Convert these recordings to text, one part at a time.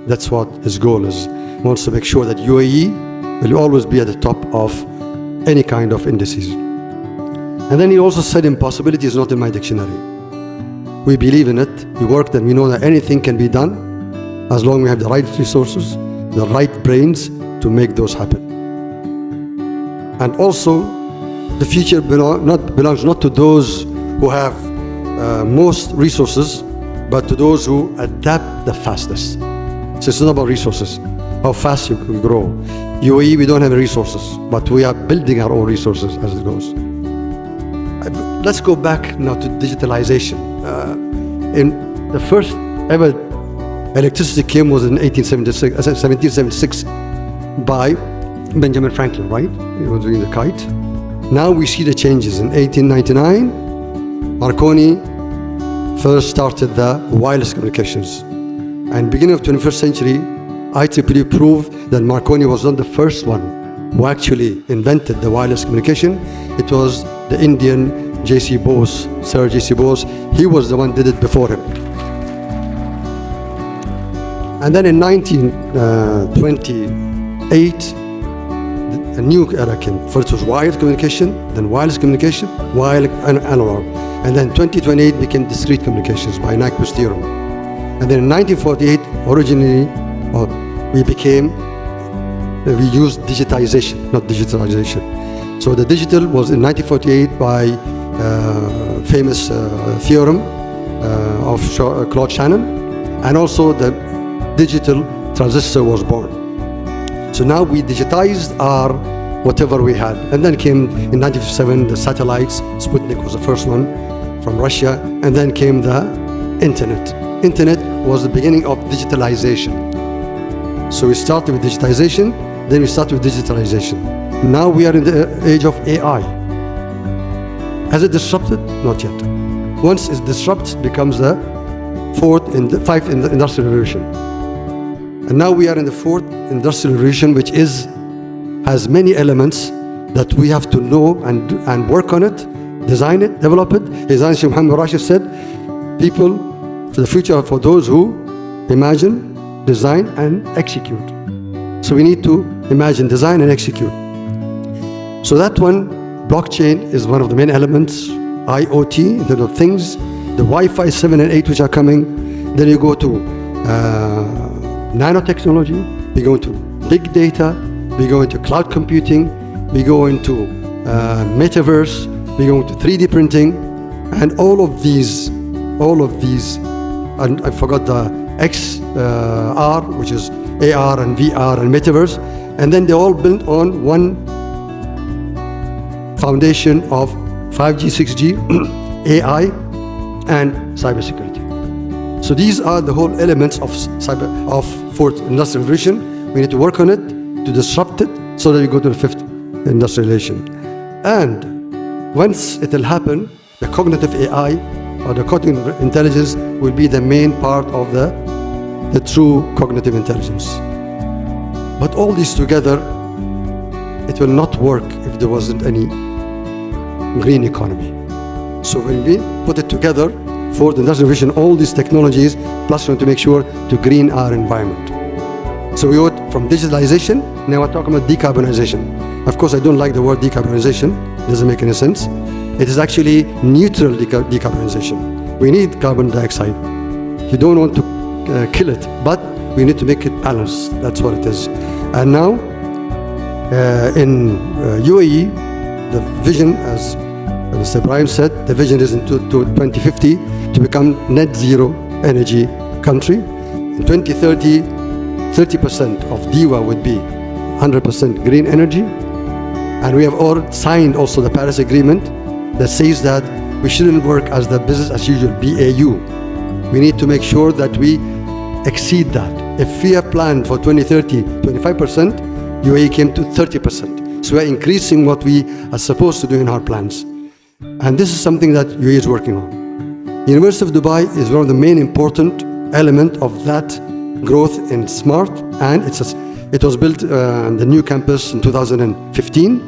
That's what his goal is. He wants to make sure that UAE will always be at the top of any kind of indices. And then he also said impossibility is not in my dictionary. We believe in it, we work, and we know that anything can be done as long as we have the right resources, the right brains to make those happen. And also, the future belongs not to those who have most resources, but to those who adapt the fastest. So it's not about resources, how fast you can grow. UAE, we don't have resources, but we are building our own resources as it goes. Let's go back now to digitalization. In the first ever electricity came was in 1776 by Benjamin Franklin, right? He was doing the kite. Now we see the changes. In 1899, Marconi first started the wireless communications. And beginning of 21st century, IEEE proved that Marconi was not the first one who actually invented the wireless communication. It was the Indian J.C. Bose, Sir J.C. Bose. He was the one did it before him. And then in 1928, a new era came. First was wired communication, then wireless communication, wired and analog. And then 2028 became discrete communications by Nyquist theorem. And then in 1948, originally, we used digitization, not digitalization. So the digital was in 1948 by famous theorem of Claude Shannon, and also the digital transistor was born. So now we digitized our whatever we had. And then came in 1957 the satellites. Sputnik was the first one from Russia, and then came the internet. Internet was the beginning of digitalization. So we started with digitization, then we started with digitalization. Now we are in the age of AI. Has it disrupted? Not yet. Once it's disrupted, it becomes the fifth industrial revolution. And now we are in the fourth industrial revolution, which has many elements that we have to know and work on it, design it, develop it. His Sheikh Mohammed Rashid said, people for the future are for those who imagine, design, and execute. So we need to imagine, design, and execute. So that one, blockchain is one of the main elements, IoT, Internet of Things, the Wi-Fi 7 and 8 which are coming. Then you go to nanotechnology, we go into big data, we go into cloud computing, we go into metaverse, we go into 3D printing, and all of these, and I forgot the XR, which is AR and VR and metaverse, and then they all built on one foundation of 5G, 6G, AI, and cybersecurity. So these are the whole elements of fourth industrial revolution. We need to work on it to disrupt it so that we go to the fifth industrial revolution. And once it will happen, the cognitive AI or the cognitive intelligence will be the main part of the true cognitive intelligence. But all these together, it will not work if there wasn't any green economy. So when we put it together, for the industrial revolution, all these technologies, plus we want to make sure to green our environment. So we went from digitalization, now we're talking about decarbonization. Of course, I don't like the word decarbonization, it doesn't make any sense. It is actually neutral decarbonization. We need carbon dioxide. You don't want to kill it, but we need to make it balanced. That's what it is. And now, in UAE, the vision, as Mr. Ibrahim said, the vision is in 2050 to become net zero energy country. In 2030, 30% of DEWA would be 100% green energy. And we have all signed also the Paris Agreement that says that we shouldn't work as the business as usual, BAU. We need to make sure that we exceed that. If we have planned for 2030, 25%, UAE came to 30%. So we are increasing what we are supposed to do in our plans. And this is something that UAE is working on. University of Dubai is one of the main important element of that growth in smart, and it was built the new campus in 2015.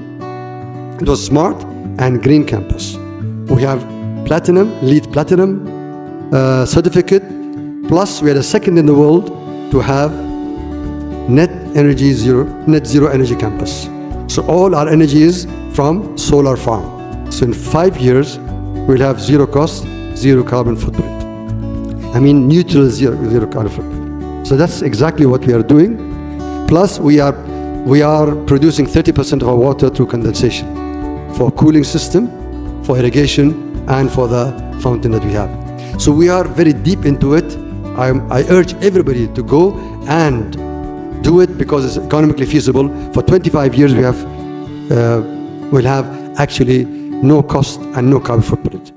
It was smart and green campus. We have platinum, LEED platinum certificate, plus we are the second in the world to have net zero energy campus. So all our energy is from solar farm. So in 5 years, we'll have zero cost, zero carbon footprint. I mean neutral zero carbon footprint. So that's exactly what we are doing. Plus we are producing 30% of our water through condensation for cooling system, for irrigation, and for the fountain that we have. So we are very deep into it. I urge everybody to go and do it because it's economically feasible. For 25 years we'll have actually no cost and no carbon footprint.